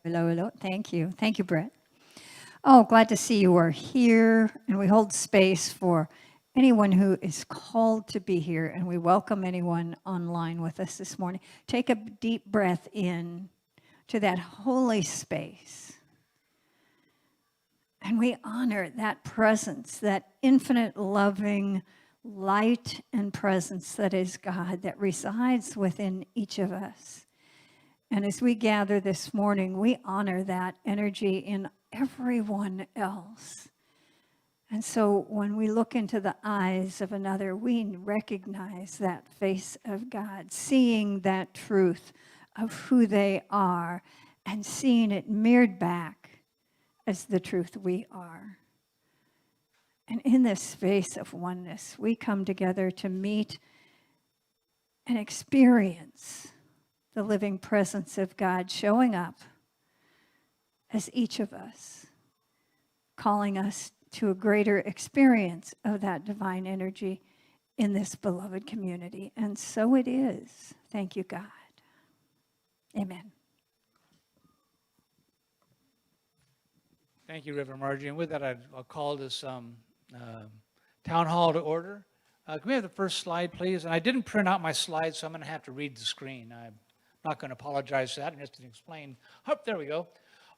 Hello, hello. Thank you. Thank you, Brett. Oh, glad to see you are here, and we hold space for anyone who is called to be here, and we welcome anyone online with us this morning. Take a deep breath in to that holy space, and we honor that presence, that infinite loving light and presence that is God, that resides within each of us. And as we gather this morning, we honor that energy in everyone else. And so when we look into the eyes of another, we recognize that face of God, seeing that truth of who they are and seeing it mirrored back as the truth we are. And in this space of oneness, we come together to meet and experience the living presence of God showing up as each of us, calling us to a greater experience of that divine energy in this beloved community. And so it is. Thank you, God. Amen. Thank you, Reverend Margie. And with that, I'll call this town hall to order. Can we have the first slide, please? And I didn't print out my slides, so I'm going to have to read the screen. I'm not going to apologize for that. I'm just going to explain. Oh, there we go.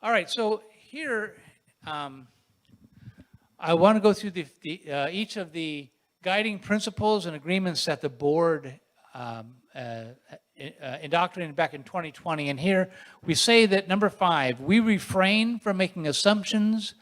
All right, so here, I want to go through each of the guiding principles and agreements that the board indoctrinated back in 2020. And here we say that number 5, we refrain from making assumptions,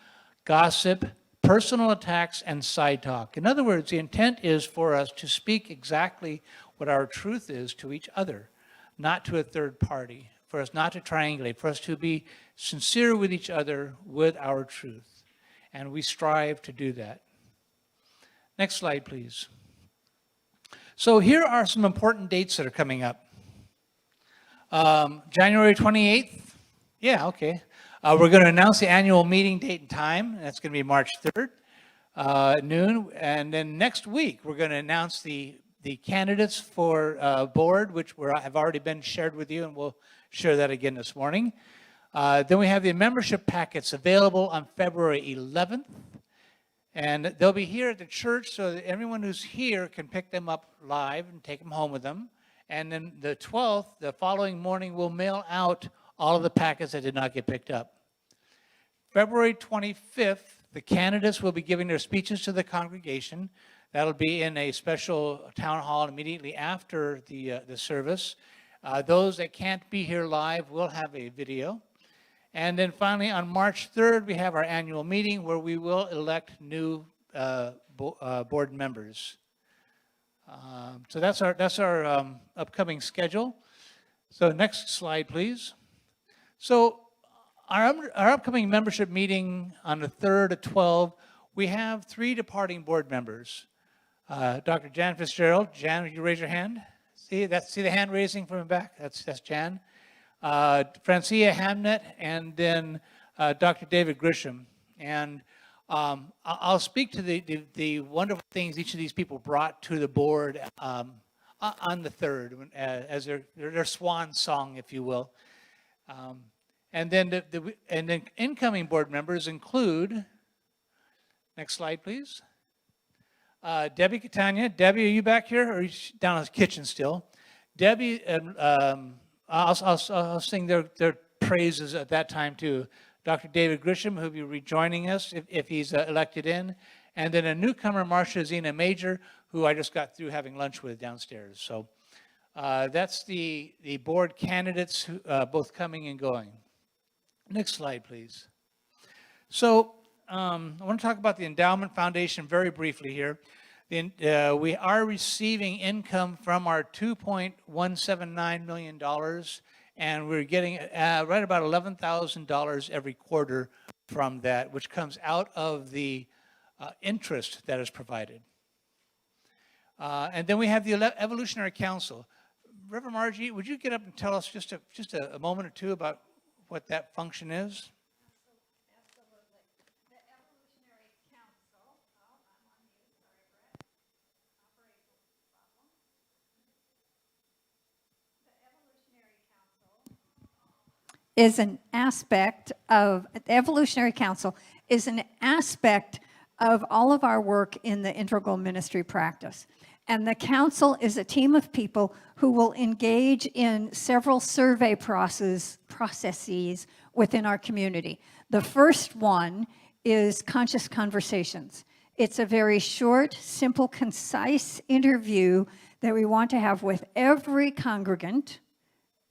gossip, personal attacks, and side talk. In other words, the intent is for us to speak exactly what our truth is to each other, not to a third party, for us not to triangulate, for us to be sincere with each other with our truth. And we strive to do that. Next slide, please. So here are some important dates that are coming up. January 28th. Yeah, okay. We're going to announce the annual meeting date and time. That's going to be March 3rd, noon. And then next week, we're going to announce the candidates for board, which have already been shared with you, and we'll share that again this morning. Then we have the membership packets available on February 11th. And they'll be here at the church so that everyone who's here can pick them up live and take them home with them. And then the 12th, the following morning, we'll mail out all of the packets that did not get picked up. February 25th, the candidates will be giving their speeches to the congregation. That'll be in a special town hall immediately after the service. Those that can't be here live will have a video. And then finally, on March 3rd, we have our annual meeting where we will elect new board members. So that's our upcoming schedule. So next slide, please. So our upcoming membership meeting on the 3rd at 12, we have 3 departing board members. Dr. Jan Fitzgerald. Jan, would you raise your hand? See the hand raising from the back? That's Jan. Francia Hamnet, and then Dr. David Grisham. And I'll speak to the wonderful things each of these people brought to the board on the 3rd as their swan song, if you will. And then then incoming board members include, next slide, please. Debbie Catania. Debbie, are you back here, or are you down in the kitchen still? Debbie, I'll sing their praises at that time too. Dr. David Grisham, who will be rejoining us if he's elected in. And then a newcomer, Marcia Zena Major, who I just got through having lunch with downstairs. So that's the board candidates, both coming and going. Next slide, please. So I want to talk about the Endowment Foundation very briefly here. We are receiving income from our $2.179 million, and we're getting right about $11,000 every quarter from that, which comes out of the interest that is provided. And then we have the Evolutionary Council. Reverend Margie, would you get up and tell us just a moment or two about what that function is? is an aspect of, the Evolutionary Council is an aspect of all of our work in the integral ministry practice. And the council is a team of people who will engage in several survey processes within our community. The first one is Conscious Conversations. It's a very short, simple, concise interview that we want to have with every congregant.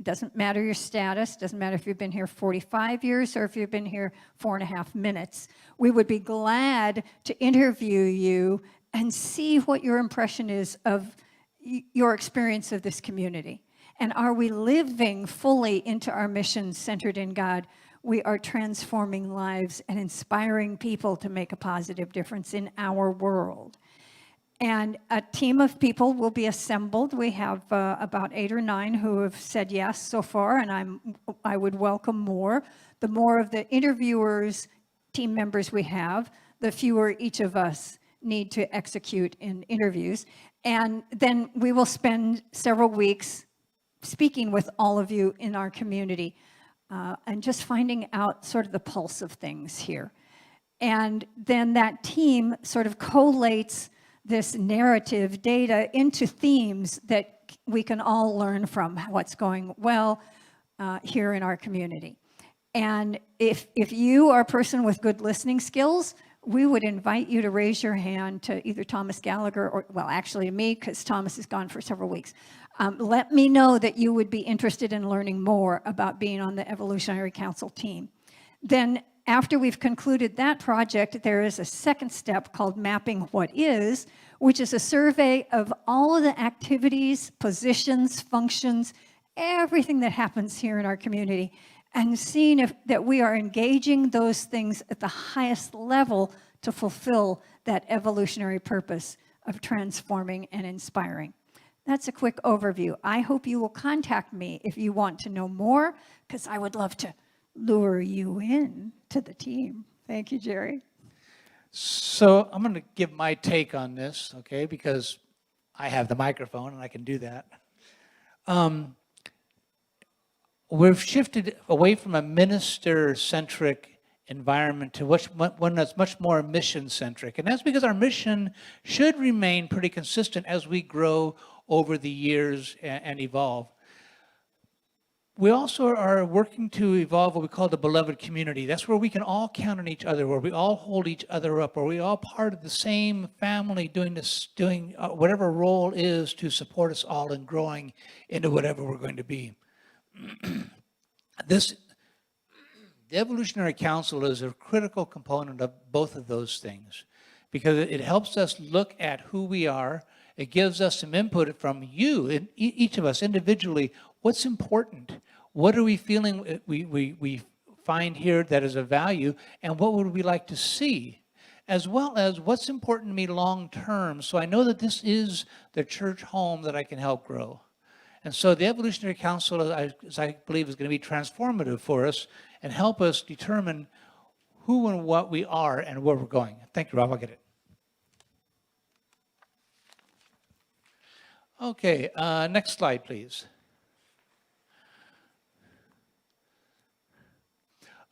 Doesn't matter your status, doesn't matter if you've been here 45 years or if you've been here 4.5 minutes. We would be glad to interview you and see what your impression is of your experience of this community. And are we living fully into our mission centered in God? We are transforming lives and inspiring people to make a positive difference in our world. And a team of people will be assembled. We have about 8 or 9 who have said yes so far, and I would welcome more. The more of the interviewers, team members we have, the fewer each of us need to execute in interviews. And then we will spend several weeks speaking with all of you in our community and just finding out sort of the pulse of things here. And then that team sort of collates this narrative data into themes that we can all learn from what's going well here in our community. And if you are a person with good listening skills, we would invite you to raise your hand to either Thomas Gallagher or, well, actually to me, because Thomas is gone for several weeks. Let me know that you would be interested in learning more about being on the Evolutionary Council team. Then after we've concluded that project, there is a second step called Mapping What Is, which is a survey of all of the activities, positions, functions, everything that happens here in our community, and seeing if that we are engaging those things at the highest level to fulfill that evolutionary purpose of transforming and inspiring. That's a quick overview. I hope you will contact me if you want to know more, because I would love to lure you in to the team. Thank you, Jerry. So I'm going to give my take on this, okay, because I have the microphone and I can do that. We've shifted away from a minister-centric environment to one that's much more mission-centric. And that's because our mission should remain pretty consistent as we grow over the years and evolve. We also are working to evolve what we call the beloved community. That's where we can all count on each other, where we all hold each other up, where we all part of the same family doing whatever role is to support us all in growing into whatever we're going to be. The Evolutionary Council is a critical component of both of those things because it helps us look at who we are. It gives us some input from you, each of us individually. What's important? What are we feeling we find here that is of value? And what would we like to see? As well as what's important to me long term, so I know that this is the church home that I can help grow. And so the Evolutionary Council, as I believe, is going to be transformative for us and help us determine who and what we are and where we're going. Thank you, Rob. I'll get it. Okay, next slide, please.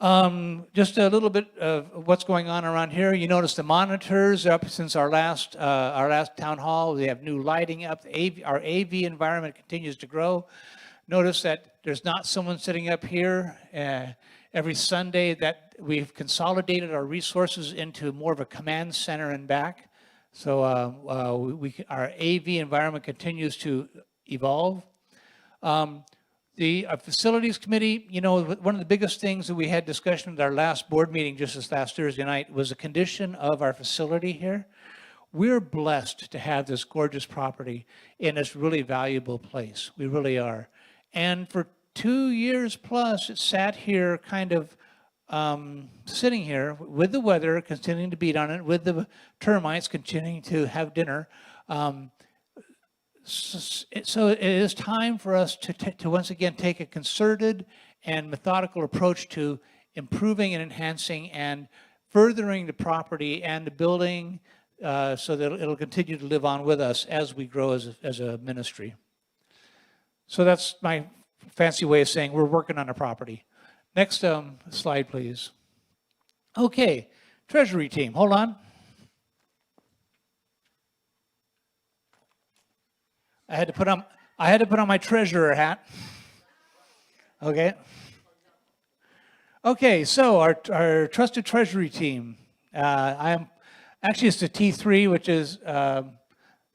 Just a little bit of what's going on around here. You notice the monitors up since our last town hall. We have new lighting up. Our AV environment continues to grow. Notice that there's not someone sitting up here every Sunday. That we've consolidated our resources into more of a command center and back. So our AV environment continues to evolve. The facilities committee, you know, one of the biggest things that we had discussion at our last board meeting just this last Thursday night was the condition of our facility here. We're blessed to have this gorgeous property in this really valuable place. We really are. And for 2 years plus, it sat here kind of sitting here with the weather continuing to beat on it, with the termites continuing to have dinner. So it is time for us to once again take a concerted and methodical approach to improving and enhancing and furthering the property and the building so that it'll continue to live on with us as we grow as a ministry. So that's my fancy way of saying we're working on a property. Next slide, please. Okay, treasury team, hold on. I had to put on my treasurer hat. Okay. Okay, so our trusted treasury team. It's the T3, which is the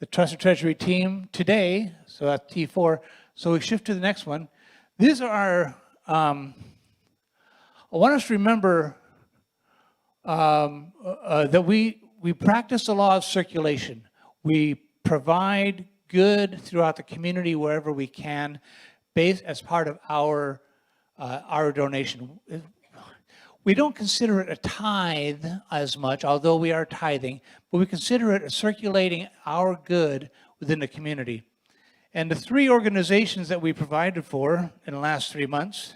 trusted treasury team today. So that's T4. So we shift to the next one. These are our. I want us to remember that we practice the law of circulation. We provide good throughout the community wherever we can, based as part of our donation. We don't consider it a tithe as much, although we are tithing, but we consider it circulating our good within the community. And the 3 organizations that we provided for in the last 3 months,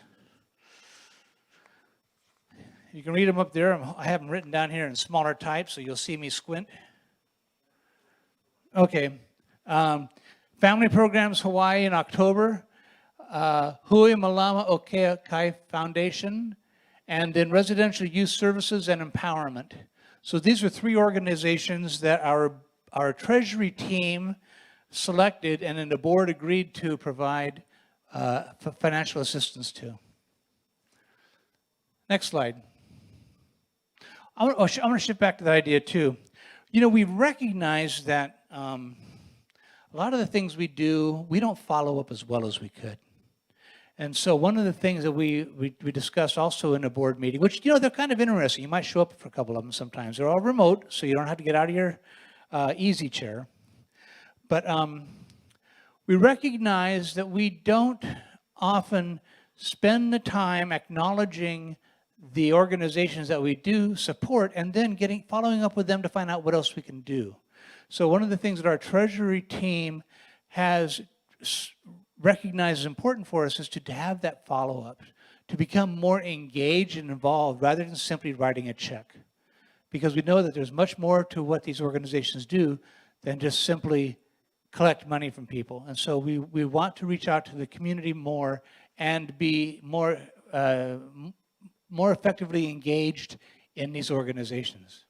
you can read them up there. I have them written down here in smaller type, so you'll see me squint. Okay. Family Programs Hawaii in October, Hui Malama Okea Kai Foundation, and then Residential Youth Services and Empowerment. So these are 3 organizations that our treasury team selected and then the board agreed to provide financial assistance to. Next slide. I'm going to shift back to that idea too. You know, we recognize that a lot of the things we do, we don't follow up as well as we could. And so one of the things that we discussed also in a board meeting, which, you know, they're kind of interesting. You might show up for a couple of them sometimes. They're all remote, so you don't have to get out of your easy chair. But we recognize that we don't often spend the time acknowledging the organizations that we do support and then following up with them to find out what else we can do. So one of the things that our treasury team has recognized as important for us is to have that follow-up, to become more engaged and involved rather than simply writing a check. Because we know that there's much more to what these organizations do than just simply collect money from people. And so we want to reach out to the community more and be more effectively engaged in these organizations.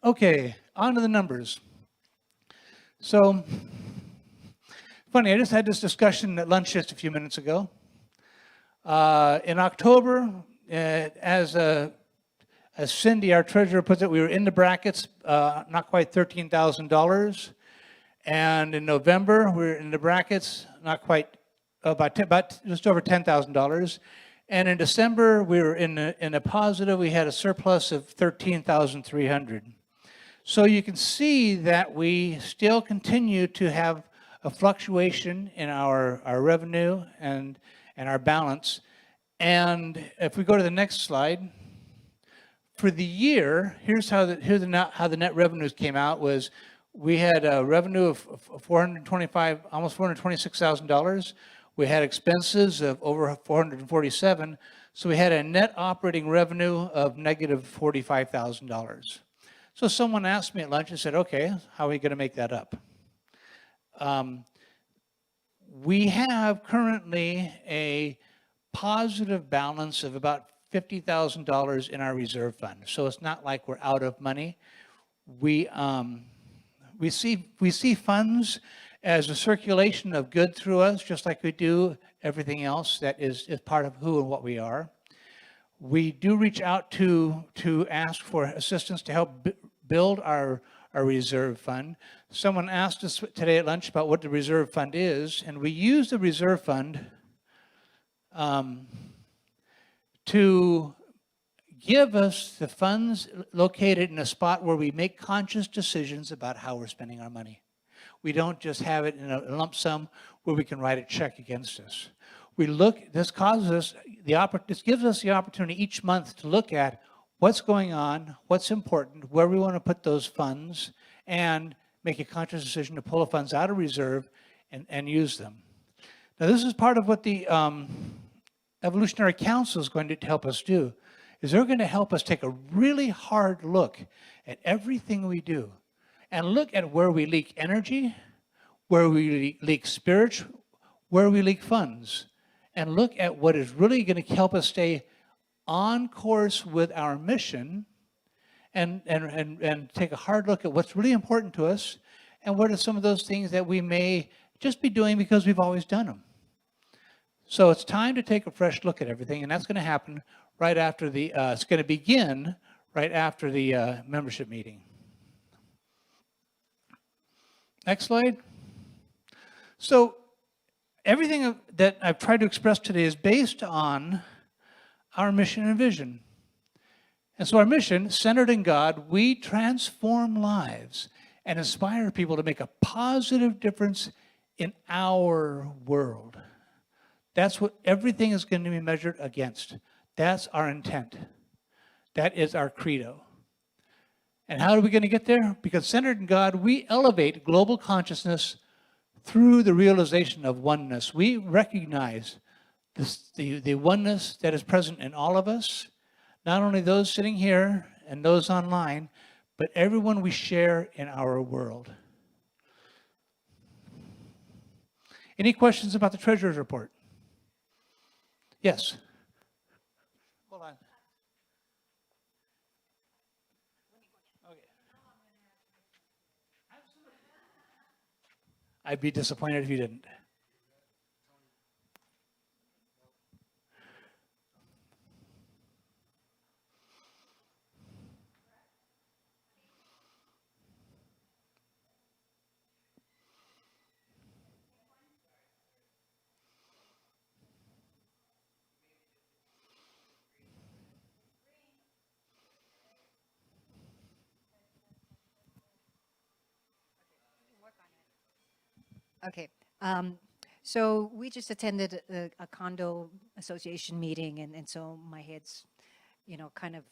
Okay, on to the numbers. So, funny, I just had this discussion at lunch just a few minutes ago. In October, as Cindy, our treasurer, puts it, we were in the brackets, not quite $13,000. And in November, we were in the brackets, not quite, about just over $10,000. And in December, we were in a positive. We had a surplus of $13,300. So you can see that we still continue to have a fluctuation in our revenue and our balance. And if we go to the next slide, for the year, here's how the net revenues came out. Was we had a revenue of almost $426,000. We had expenses of over $447,000. So we had a net operating revenue of negative $45,000. So someone asked me at lunch and said, okay, how are we going to make that up? We have currently a positive balance of about $50,000 in our reserve fund. So it's not like we're out of money. We see funds as a circulation of good through us, just like we do everything else that is part of who and what we are. We do reach out to ask for assistance to help build our reserve fund. Someone asked us today at lunch about what the reserve fund is, and we use the reserve fund to give us the funds located in a spot where we make conscious decisions about how we're spending our money. We don't just have it in a lump sum where we can write a check against us. This gives us the opportunity each month to look at what's going on, what's important, where we want to put those funds, and make a conscious decision to pull the funds out of reserve and use them. Now, this is part of what the Evolutionary Council is going to help us do, is they're going to help us take a really hard look at everything we do and look at where we leak energy, where we leak spirit, where we leak funds, and look at what is really going to help us stay on course with our mission, and take a hard look at what's really important to us and what are some of those things that we may just be doing because we've always done them. So it's time to take a fresh look at everything, and that's going to happen right after it's going to begin right after the membership meeting. Next slide. So everything that I've tried to express today is based on our mission and vision. And so our mission, centered in God, we transform lives and inspire people to make a positive difference in our world. That's what everything is going to be measured against. That's our intent. That is our credo. And how are we going to get there? Because centered in God, we elevate global consciousness through the realization of oneness. We recognize the oneness that is present in all of us, not only those sitting here and those online, but everyone we share in our world. Any questions about the Treasurer's Report? Yes. Hold on. Okay. I'd be disappointed if you didn't. Okay. So we just attended a condo association meeting, and so my head's, kind of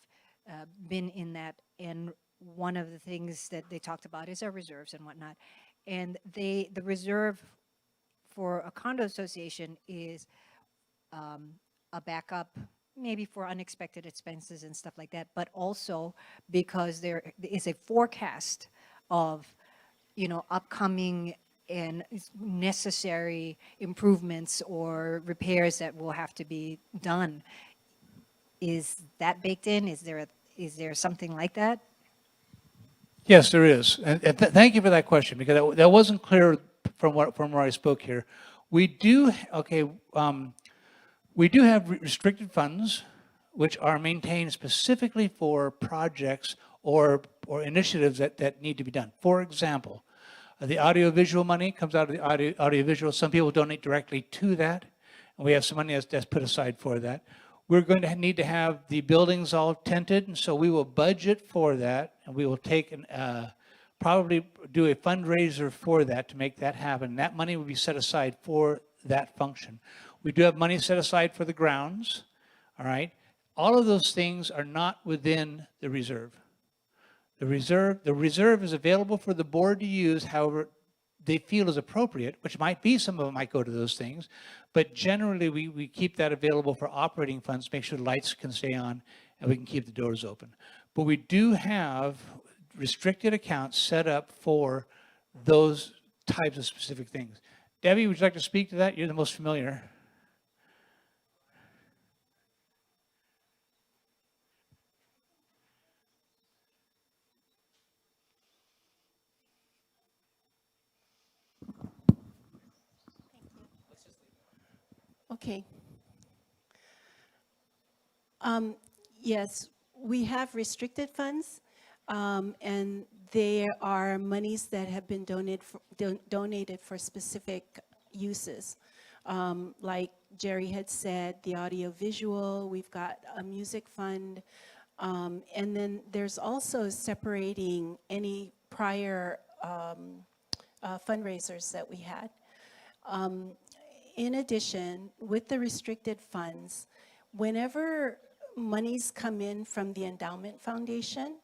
been in that. And one of the things that they talked about is our reserves and whatnot. And the reserve for a condo association is a backup, maybe for unexpected expenses and stuff like that, but also because there is a forecast of, upcoming and necessary improvements or repairs that will have to be done. Is that baked in? Is there something like that? Yes, there is. And thank you for that question, because that wasn't clear from where I spoke here. We do have restricted funds, which are maintained specifically for projects or initiatives that need to be done. For example, the audiovisual money comes out of the audiovisual. Some people donate directly to that, and we have some money that's put aside for that. We're going to need to have the buildings all tented, and so we will budget for that, and we will take probably do a fundraiser for that to make that happen. That money will be set aside for that function. We do have money set aside for the grounds, all right? All of those things are not within the reserve. The reserve is available for the board to use however they feel is appropriate, which might be some of them might go to those things, but generally we keep that available for operating funds, make sure the lights can stay on and we can keep the doors open. But we do have restricted accounts set up for those types of specific things. Debbie, would you like to speak to that? You're the most familiar. Okay. Yes, we have restricted funds, and there are monies that have been donated for specific uses. Like Jerry had said, the audiovisual, we've got a music fund, and then there's also separating any prior fundraisers that we had. In addition, with the restricted funds, whenever monies come in from the Endowment Foundation,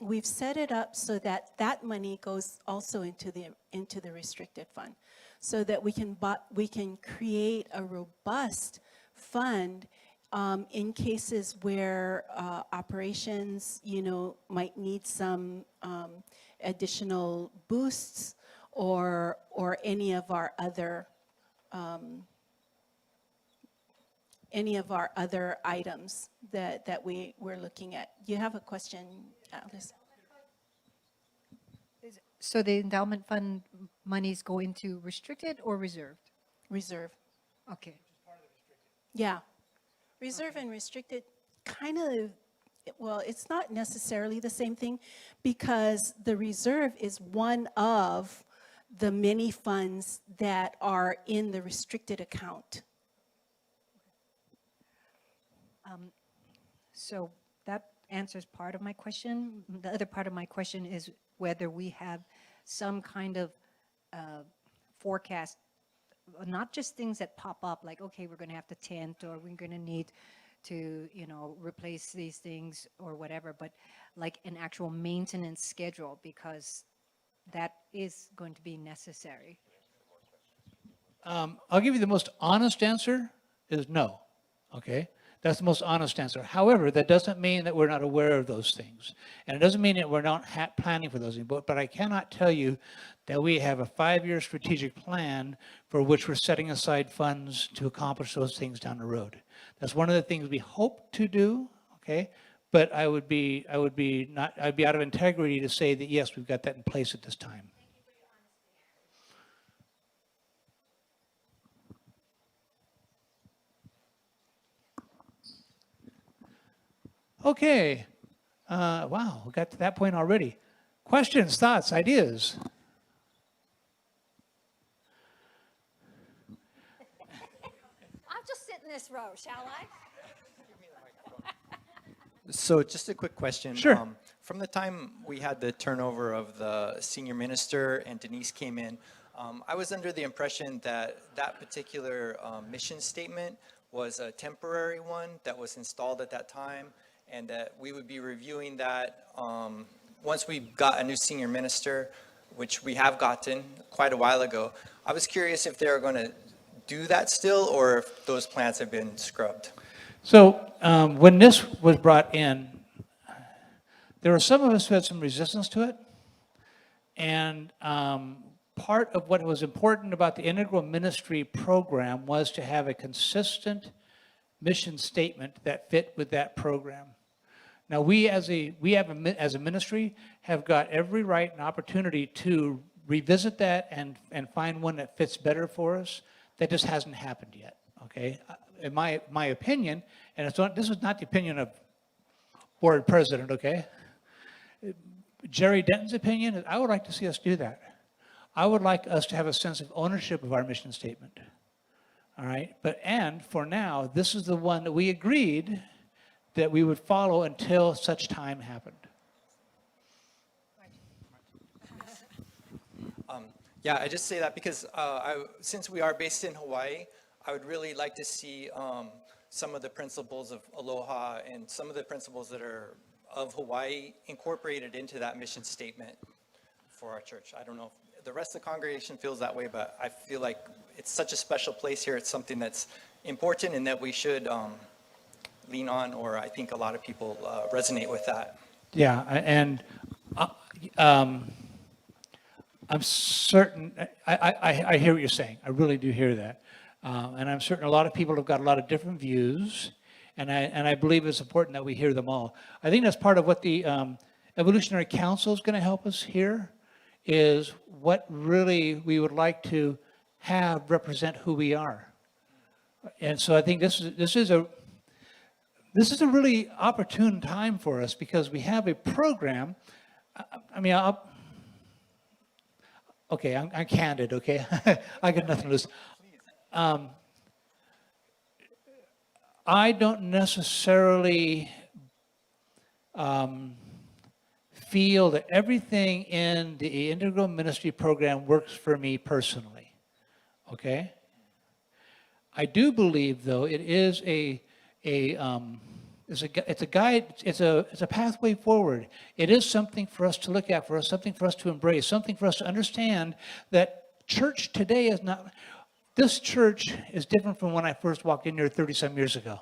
we've set it up so that that money goes also into the restricted fund, so that we can create a robust fund in cases where operations, might need some additional boosts, or any of our other any of our other items that we're looking at. You have a question, Alice? So the endowment fund monies go into restricted or reserved? Reserve. Okay. Yeah. Reserve and restricted kind of, well, it's not necessarily the same thing because the reserve is one of the many funds that are in the restricted account. So that answers part of my question. The other part of my question is whether we have some kind of forecast, not just things that pop up like, okay, we're going to have to tent or we're going to need to, replace these things or whatever, but like an actual maintenance schedule because that is going to be necessary. I'll give you the most honest answer is no, okay? That's the most honest answer. However, that doesn't mean that we're not aware of those things. And it doesn't mean that we're not planning for those things. But I cannot tell you that we have a 5-year strategic plan for which we're setting aside funds to accomplish those things down the road. That's one of the things we hope to do, okay? But I'd be out of integrity to say that, yes, we've got that in place at this time. Okay. Wow, we got to that point already. Questions, thoughts, ideas? I'll just sit in this row, shall I? So just a quick question. Sure. From the time we had the turnover of the senior minister and Denise came in, I was under the impression that that particular mission statement was a temporary one that was installed at that time, and that we would be reviewing that once we got a new senior minister, which we have gotten quite a while ago. I was curious if they're going to do that still, or if those plans have been scrubbed. So when this was brought in, there were some of us who had some resistance to it. And part of what was important about the Integral Ministry program was to have a consistent mission statement that fit with that program. Now we as a ministry have got every right and opportunity to revisit that and find one that fits better for us. That just hasn't happened yet, okay? In my opinion, and this is not the opinion of board president, okay? Jerry Denton's opinion is I would like to see us do that. I would like us to have a sense of ownership of our mission statement. All right, and for now, this is the one that we agreed that we would follow until such time happened. Yeah, I just say that because since we are based in Hawaii, I would really like to see some of the principles of Aloha and some of the principles that are of Hawaii incorporated into that mission statement for our church. I don't know if the rest of the congregation feels that way, but I feel like it's such a special place here. It's something that's important and that we should lean on, or I think a lot of people resonate with that. Yeah, and I'm certain, I hear what you're saying. I really do hear that. And I'm certain a lot of people have got a lot of different views, and I believe it's important that we hear them all. I think that's part of what the Evolutionary Council is going to help us hear, is what really we would like to have represent who we are. And so I think this is a really opportune time for us because we have a program. I mean, okay, I'm candid, okay? I got nothing to lose. I don't necessarily feel that everything in the Integral Ministry program works for me personally, okay? I do believe, though, it is it's a guide, it's a pathway forward. It is something for us to look at, something for us to embrace, something for us to understand that church today is not, this church is different from when I first walked in here 30-some years ago.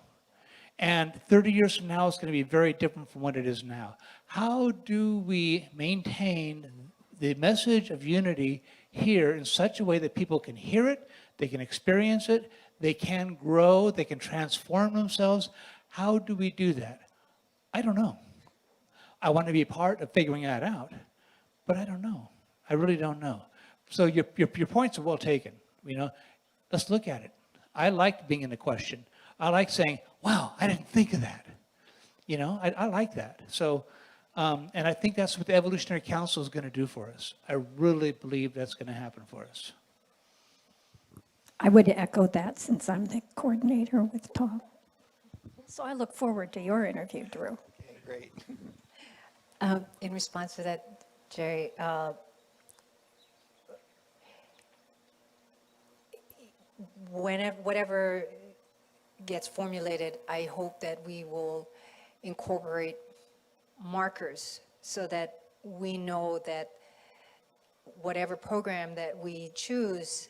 And 30 years from now, it's going to be very different from what it is now. How do we maintain the message of unity here in such a way that people can hear it, they can experience it, They can grow, they can transform themselves. How do we do that? I don't know. I want to be a part of figuring that out, but I don't know. I really don't know. So your points are well taken. Let's look at it. I like being in the question. I like saying, wow, I didn't think of that. I like that. So, and I think that's what the Evolutionary Council is going to do for us. I really believe that's going to happen for us. I would echo that since I'm the coordinator with Tom. So I look forward to your interview, Drew. Okay, great. In response to that, Jerry, whatever gets formulated, I hope that we will incorporate markers so that we know that whatever program that we choose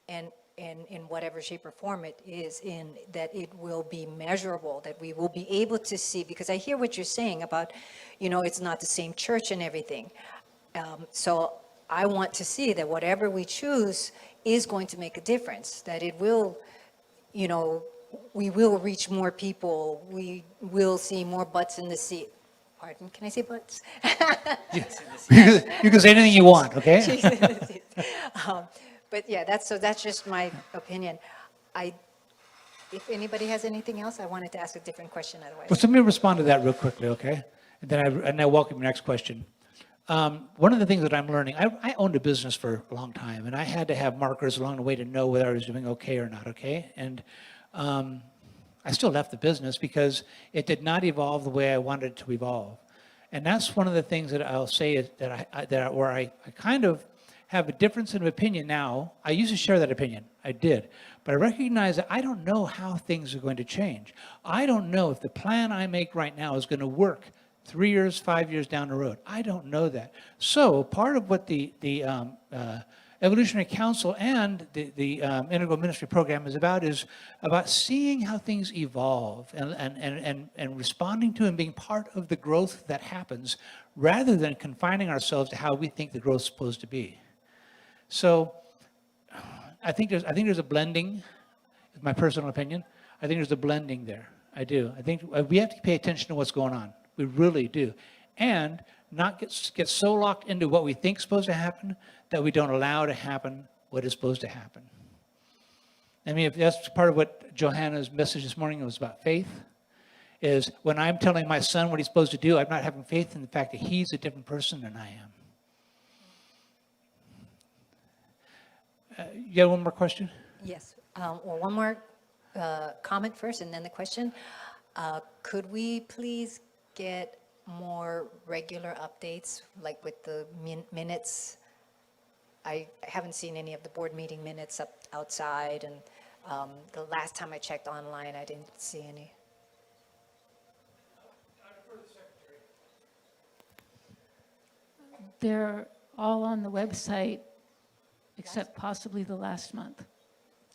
and in whatever shape or form it is in, that it will be measurable, that we will be able to see, because I hear what you're saying about, it's not the same church and everything. So I want to see that whatever we choose is going to make a difference, that it will, we will reach more people, we will see more butts in the seat. Pardon, can I say butts? You can say anything you want, okay? But yeah, that's just my opinion. If anybody has anything else, I wanted to ask a different question otherwise. Well, so let me respond to that real quickly, okay? And then I welcome your next question. One of the things that I'm learning, I owned a business for a long time, and I had to have markers along the way to know whether I was doing okay or not okay. And I still left the business because it did not evolve the way I wanted it to evolve. And that's one of the things that I'll say is where I kind of have a difference in opinion now. I used to share that opinion. I did. But I recognize that I don't know how things are going to change. I don't know if the plan I make right now is going to work 3 years, 5 years down the road. I don't know that. So part of what the Evolutionary Council and the Integral Ministry Program is about seeing how things evolve and responding to and being part of the growth that happens rather than confining ourselves to how we think the growth is supposed to be. So I think there's a blending, is my personal opinion. I think there's a blending there. I do. I think we have to pay attention to what's going on. We really do. And not get so locked into what we think is supposed to happen that we don't allow to happen what is supposed to happen. I mean, if that's part of what Johanna's message this morning was about faith, is when I'm telling my son what he's supposed to do, I'm not having faith in the fact that he's a different person than I am. You have one more question? Yes. Well, one more comment first and then the question. Could we please get more regular updates, like with the minutes? I haven't seen any of the board meeting minutes outside, and the last time I checked online, I didn't see any. They're all on the website, except possibly the last month.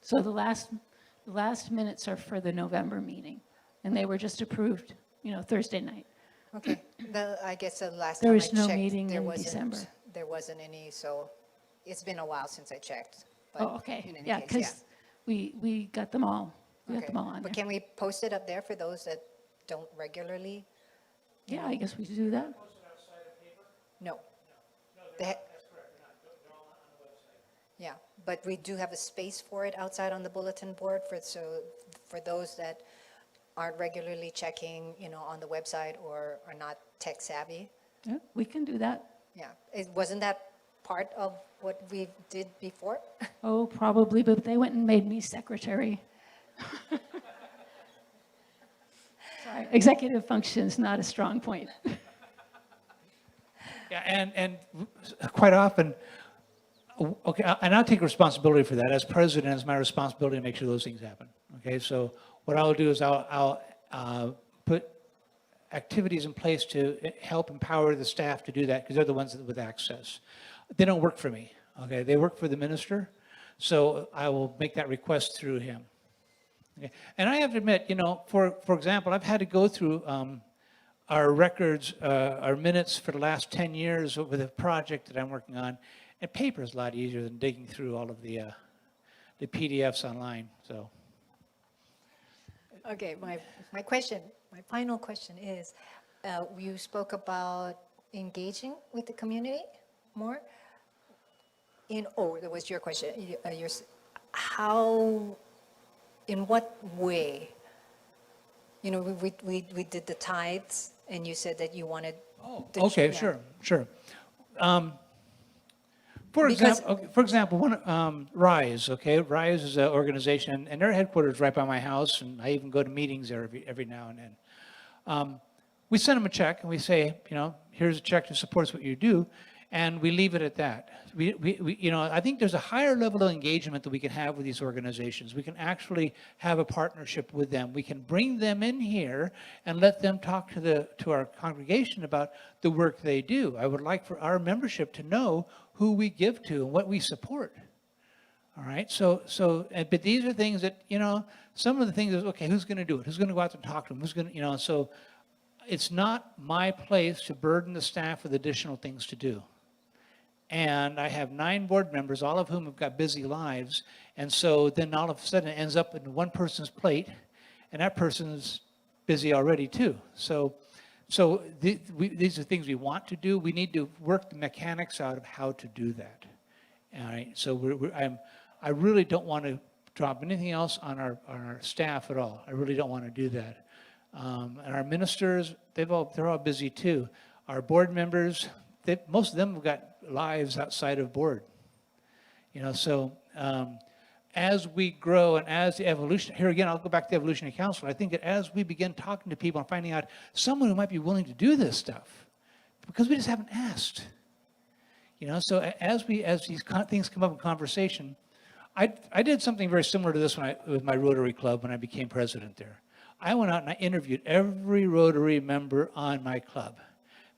So the last minutes are for the November meeting, and they were just approved, Thursday night. Okay. I guess the last There time I was no checked, meeting there in wasn't, December. there wasn't any, so it's been a while since I checked. Oh, but okay. in any Yeah, case, because we got them all. We got Okay. them all on But there. can we post it up there for those that don't regularly? Yeah, I guess we should do that. No. That's correct. Yeah, but we do have a space for it outside on the bulletin board for those that aren't regularly checking, on the website or are not tech savvy. Yeah, we can do that. Yeah, wasn't that part of what we did before? Oh, probably, but they went and made me secretary. Sorry, executive function's not a strong point. Yeah, and quite often, okay, and I'll take responsibility for that. As president, it's my responsibility to make sure those things happen. Okay, so what I'll do is I'll put activities in place to help empower the staff to do that, because they're the ones with access. They don't work for me, okay? They work for the minister, so I will make that request through him. Okay? And I have to admit, for example, I've had to go through our records, our minutes for the last 10 years with a project that I'm working on, and paper is a lot easier than digging through all of the PDFs online. So Okay, my question, my final question is, you spoke about engaging with the community more? That was your question. How, in what way? You know, we did the tithes, and you said that you wanted. the ch- Okay, yeah. sure. Because- For example, RISE, okay? RISE is an organization, and their headquarters is right by my house, and I even go to meetings there every now and then. We send them a check, and we say, here's a check that supports what you do, and we leave it at that. I think there's a higher level of engagement that we can have with these organizations. We can actually have a partnership with them. We can bring them in here and let them talk to our congregation about the work they do. I would like for our membership to know who we give to and what we support. All right, but these are things that, some of the things is, okay, who's going to do it? Who's going to go out and talk to them? Who's going to, so it's not my place to burden the staff with additional things to do. And I have 9 board members, all of whom have got busy lives. And so then all of a sudden it ends up in one person's plate, and that person's busy already too. So these are things we want to do. We need to work the mechanics out of how to do that. All right. So I really don't want to drop anything else on our staff at all. I really don't want to do that. And our ministers, they're all busy too. Our board members, most of them have got lives outside of board. As we grow and as the evolution, here again, I'll go back to the Evolutionary Council. I think that as we begin talking to people and finding out someone who might be willing to do this stuff, because we just haven't asked. So as these things come up in conversation, I did something very similar to this with my Rotary Club when I became president there. I went out and I interviewed every Rotary member on my club,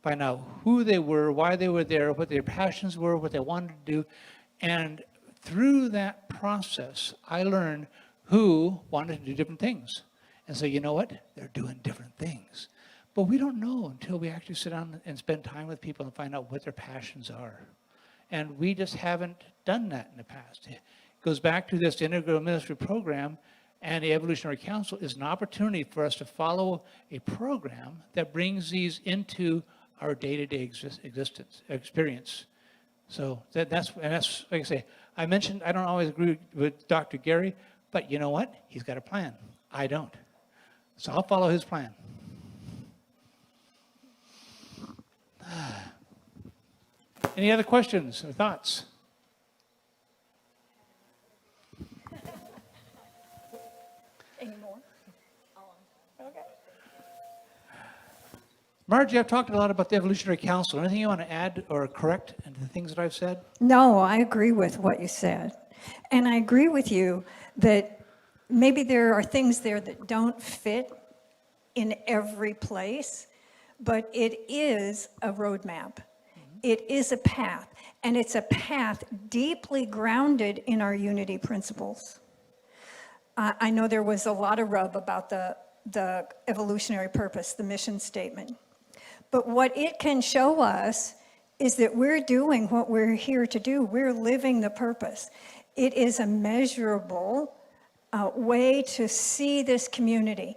find out who they were, why they were there, what their passions were, what they wanted to do. And through that process, I learned who wanted to do different things. And so, you know what? They're doing different things. But we don't know until we actually sit down and spend time with people and find out what their passions are. And we just haven't done that in the past. It goes back to this integral ministry program, and the Evolutionary Council is an opportunity for us to follow a program that brings these into our day-to-day experience. So that's like I say, I mentioned I don't always agree with Dr. Gary, but you know what? He's got a plan. I don't. So I'll follow his plan. Any other questions or thoughts? Any more? Okay. Margie, I've talked a lot about the Evolutionary Council. Anything you want to add or correct into the things that I've said? No, I agree with what you said. And I agree with you that maybe there are things there that don't fit in every place, but it is a roadmap. It is a path, and it's a path deeply grounded in our unity principles. I know there was a lot of rub about the evolutionary purpose, the mission statement. But what it can show us is that we're doing what we're here to do. We're living the purpose. It is a measurable way to see this community.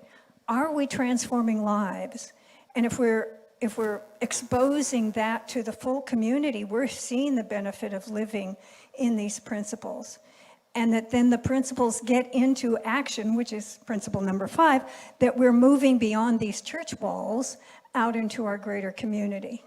Are we transforming lives? And if we're exposing that to the full community, we're seeing the benefit of living in these principles. And that then the principles get into action, which is principle number 5, that we're moving beyond these church walls out into our greater community.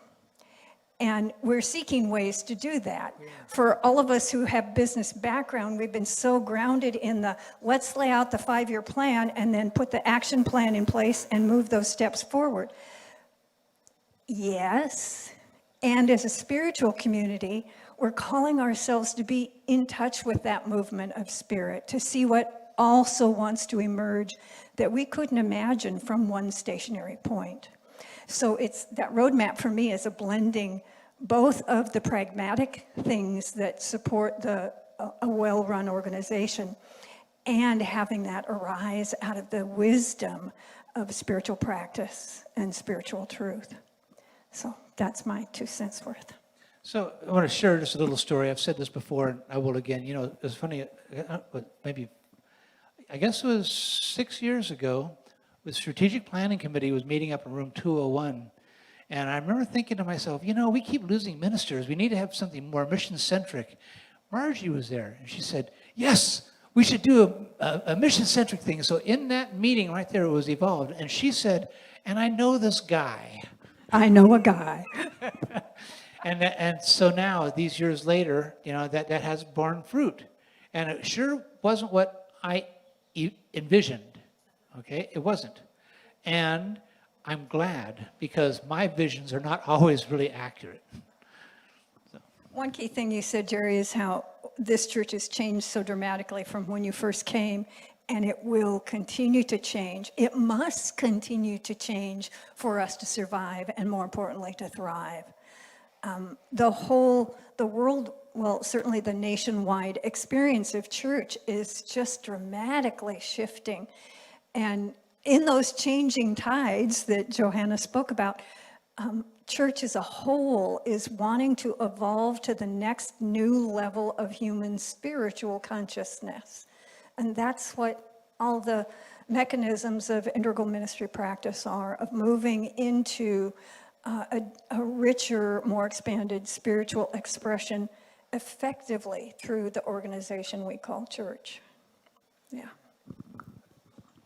And we're seeking ways to do that. For all of us who have business background, we've been so grounded in let's lay out the 5-year plan and then put the action plan in place and move those steps forward. Yes, and as a spiritual community, we're calling ourselves to be in touch with that movement of spirit, to see what also wants to emerge that we couldn't imagine from one stationary point. So it's that roadmap for me is a blending both of the pragmatic things that support a well-run organization and having that arise out of the wisdom of spiritual practice and spiritual truth. So that's my 2 cents worth. So I want to share just a little story. I've said this before, and I will again. It's funny, maybe I guess it was 6 years ago, the Strategic Planning Committee was meeting up in room 201. And I remember thinking to myself, you know, we keep losing ministers. We need to have something more mission-centric. Margie was there, and she said, yes, we should do a mission-centric thing. So in that meeting right there, it was evolved. And she said, and I know this guy. I know a guy. And so now, these years later, you know, that has borne fruit. And it sure wasn't what I envisioned, okay? It wasn't. And I'm glad, because my visions are not always really accurate. One key thing you said, Jerry, is how this church has changed so dramatically from when you first came, and it will continue to change. It must continue to change for us to survive, and more importantly, to thrive. The world, well, certainly the nationwide experience of church is just dramatically shifting. And in those changing tides that Johanna spoke about, church as a whole is wanting to evolve to the next new level of human spiritual consciousness. And that's what all the mechanisms of integral ministry practice are, of moving into a richer, more expanded spiritual expression effectively through the organization we call church. Yeah.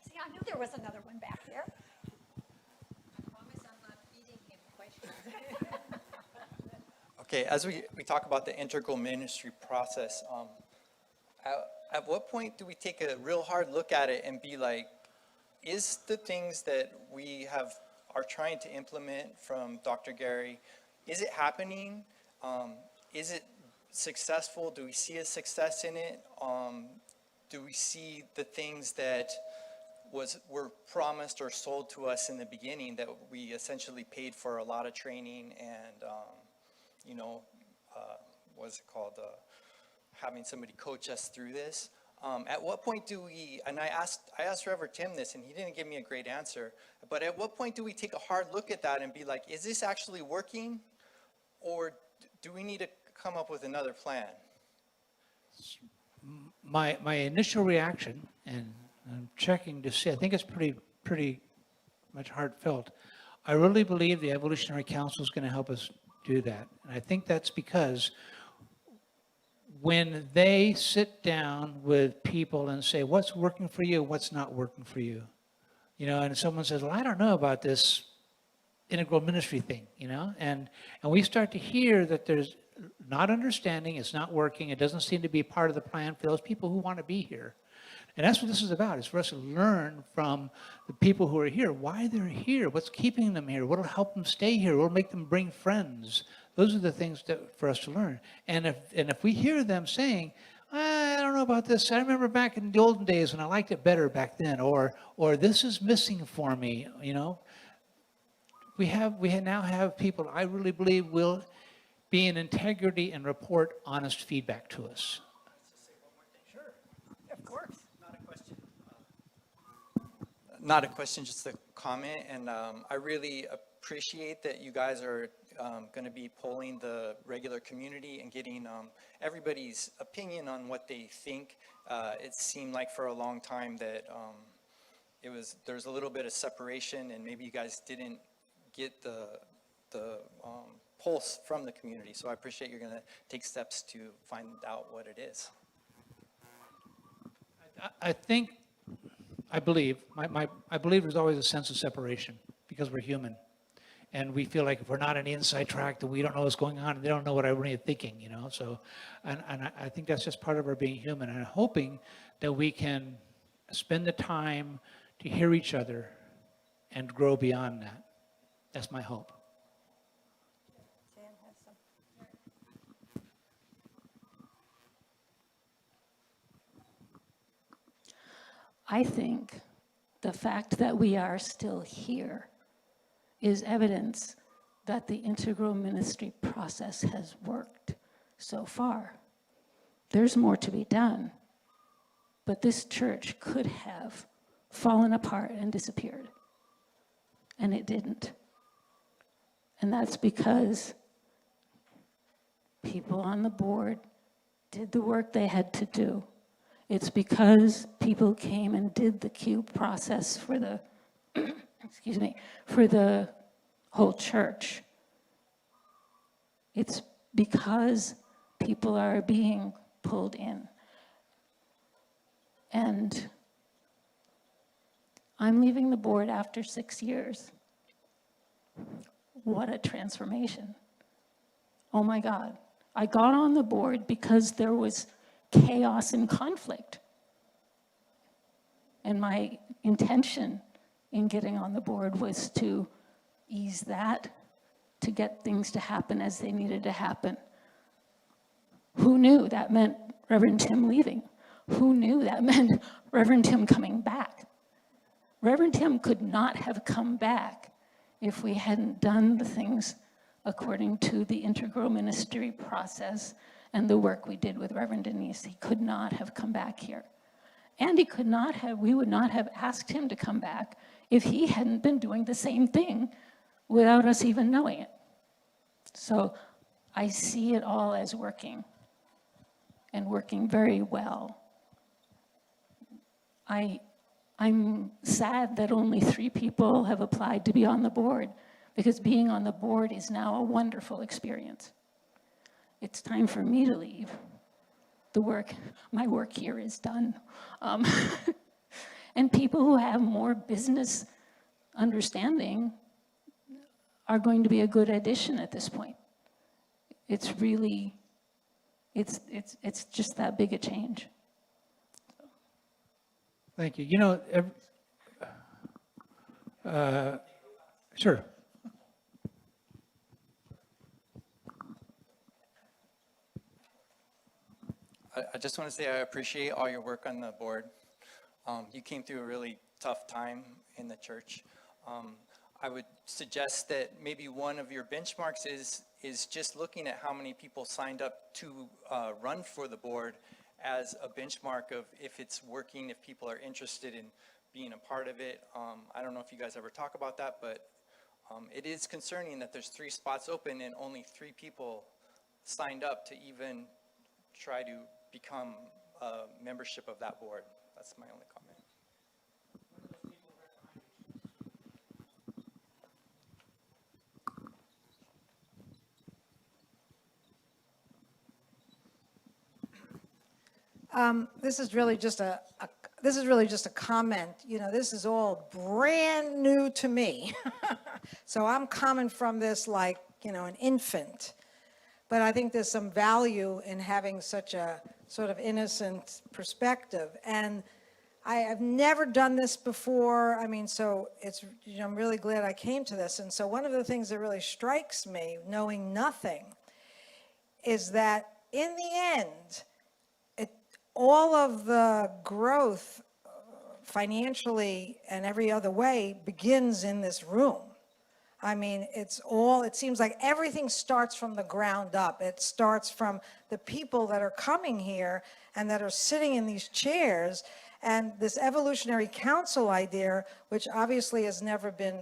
See, I knew there was another one back there. Okay, as we talk about the integral ministry process, at what point do we take a real hard look at it and be like, is the things that we are trying to implement from Dr. Gary, is it happening? Is it successful? Do we see a success in it? Do we see the things that were promised or sold to us in the beginning, that we essentially paid for a lot of training and what's it called, having somebody coach us through this? At what point do we, and I asked Reverend Tim this, and he didn't give me a great answer, but at what point do we take a hard look at that and be like, is this actually working? Or do we need to come up with another plan? My initial reaction, and I'm checking to see, I think it's pretty much heartfelt. I really believe the Evolutionary Council is going to help us do that. And I think that's because when they sit down with people and say, what's working for you, what's not working for you, you know, and someone says, well, I don't know about this integral ministry thing, you know, and we start to hear that there's not understanding, it's not working, it doesn't seem to be part of the plan for those people who want to be here. And that's what this is about, is for us to learn from the people who are here, why they're here, what's keeping them here, what will help them stay here, what will make them bring friends. Those are the things that for us to learn. And if we hear them saying, I don't know about this, I remember back in the olden days when I liked it better back then, or this is missing for me, you know, we now have people I really believe will be in integrity and report honest feedback to us. Of course. Not a question, just a comment. And I really appreciate that you guys are going to be polling the regular community and getting everybody's opinion on what they think. It seemed like for a long time that there's a little bit of separation, and maybe you guys didn't get the pulse from the community. So I appreciate you're going to take steps to find out what it is. I believe there's always a sense of separation because we're human. And we feel like if we're not on the inside track, that we don't know what's going on, and they don't know what I'm really thinking, you know? So, and I think that's just part of our being human. And I'm hoping that we can spend the time to hear each other and grow beyond that. That's my hope. I think the fact that we are still here is evidence that the integral ministry process has worked so far. There's more to be done, but this church could have fallen apart and disappeared, and it didn't. And that's because people on the board did the work they had to do. It's because people came and did the cube process for the, excuse me, for the whole church. It's because people are being pulled in. And I'm leaving the board after 6 years. What a transformation. Oh my God. I got on the board because there was chaos and conflict. And my intention in getting on the board was to ease that, to get things to happen as they needed to happen. Who knew that meant Reverend Tim leaving? Who knew that meant Reverend Tim coming back? Reverend Tim could not have come back if we hadn't done the things according to the integral ministry process and the work we did with Reverend Denise. He could not have come back here. And he could not have, we would not have asked him to come back if he hadn't been doing the same thing without us even knowing it. So I see it all as working, and working very well. I'm sad that only 3 people have applied to be on the board, because being on the board is now a wonderful experience. It's time for me to leave. My work here is done. And people who have more business understanding are going to be a good addition at this point. It's really, it's just that big a change. Thank you. You know, sure. I just want to say I appreciate all your work on the board. You came through a really tough time in the church. I would suggest that maybe one of your benchmarks is just looking at how many people signed up to run for the board as a benchmark of if it's working, if people are interested in being a part of it. I don't know if you guys ever talk about that, but it is concerning that there's 3 spots open and only 3 people signed up to even try to become a membership of that board. That's my only comment. This is really just a comment. You know, this is all brand new to me. So I'm coming from this like, you know, an infant. But I think there's some value in having such a sort of innocent perspective. And I have never done this before. I mean, so it's, you know, I'm really glad I came to this. And so one of the things that really strikes me, knowing nothing, is that in the end, all of the growth financially and every other way begins in this room. I mean, it seems like everything starts from the ground up. It starts from the people that are coming here and that are sitting in these chairs. And this evolutionary council idea, which obviously has never been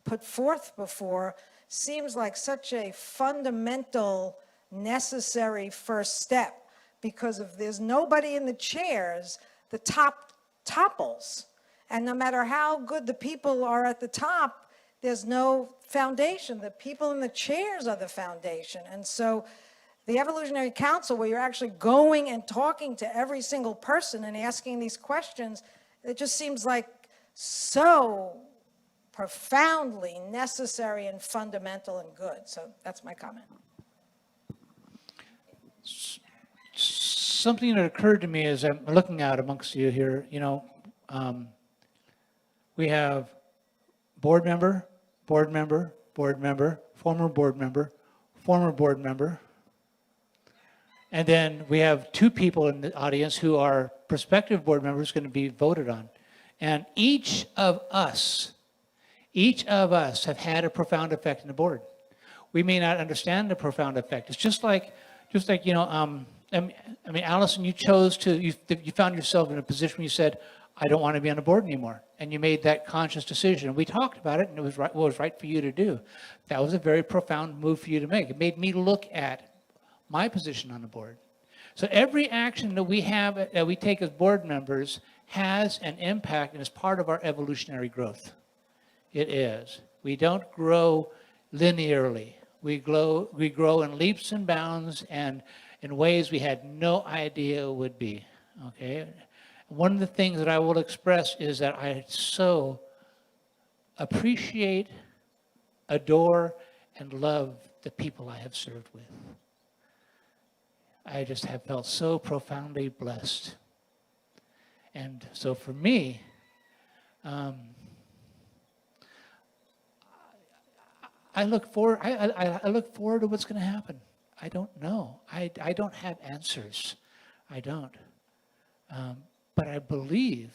put forth before, seems like such a fundamental, necessary first step. Because if there's nobody in the chairs, the top topples. And no matter how good the people are at the top, there's no foundation. The people in the chairs are the foundation. And so the Evolutionary Council, where you're actually going and talking to every single person and asking these questions, it just seems like so profoundly necessary and fundamental and good. So that's my comment. Something that occurred to me as I'm looking out amongst you here, you know, we have board member, board member, board member, former board member, former board member. And then we have 2 people in the audience who are prospective board members going to be voted on. And each of us have had a profound effect in the board. We may not understand the profound effect. It's just like you know, I mean, Allison, you found yourself in a position where you said, I don't want to be on the board anymore. And you made that conscious decision. We talked about it, and it was right, what was right for you to do. That was a very profound move for you to make. It made me look at my position on the board. So every action that we have, that we take as board members has an impact and is part of our evolutionary growth. It is. We don't grow linearly. We grow in leaps and bounds and in ways we had no idea would be, okay? One of the things that I will express is that I so appreciate, adore, and love the people I have served with. I just have felt so profoundly blessed. And so for me, I look forward. I look forward to what's going to happen. I don't know. I don't have answers. I don't. But I believe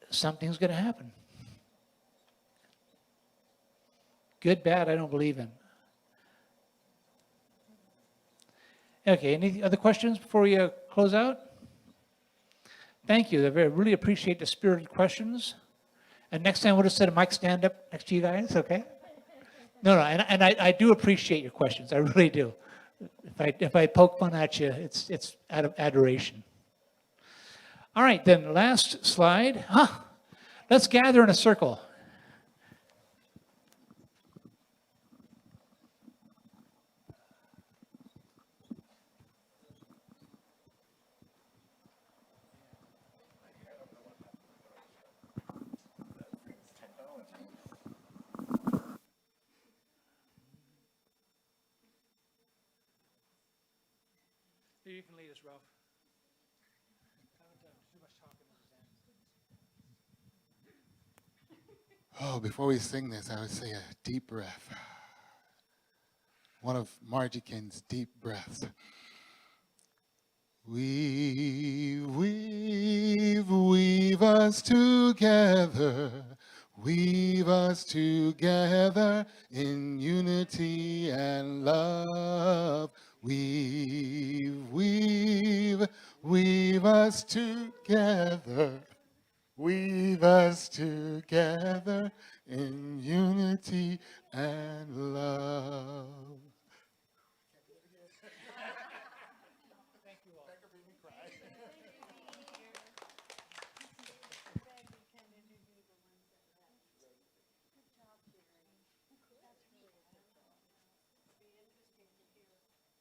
something's going to happen. Good, bad, I don't believe in. Okay, any other questions before we close out? Thank you. I really appreciate the spirited questions. And next time we'll just set a mic stand up next to you guys, okay? No, and I do appreciate your questions. I really do. If I poke fun at you, it's out of adoration. All right, then last slide. Let's gather in a circle. You can lead us, Ralph. Oh, before we sing this, I would say a deep breath. One of Margie King's deep breaths. Weave us together. Weave us together in unity and love. Weave us together. Weave us together in unity and love.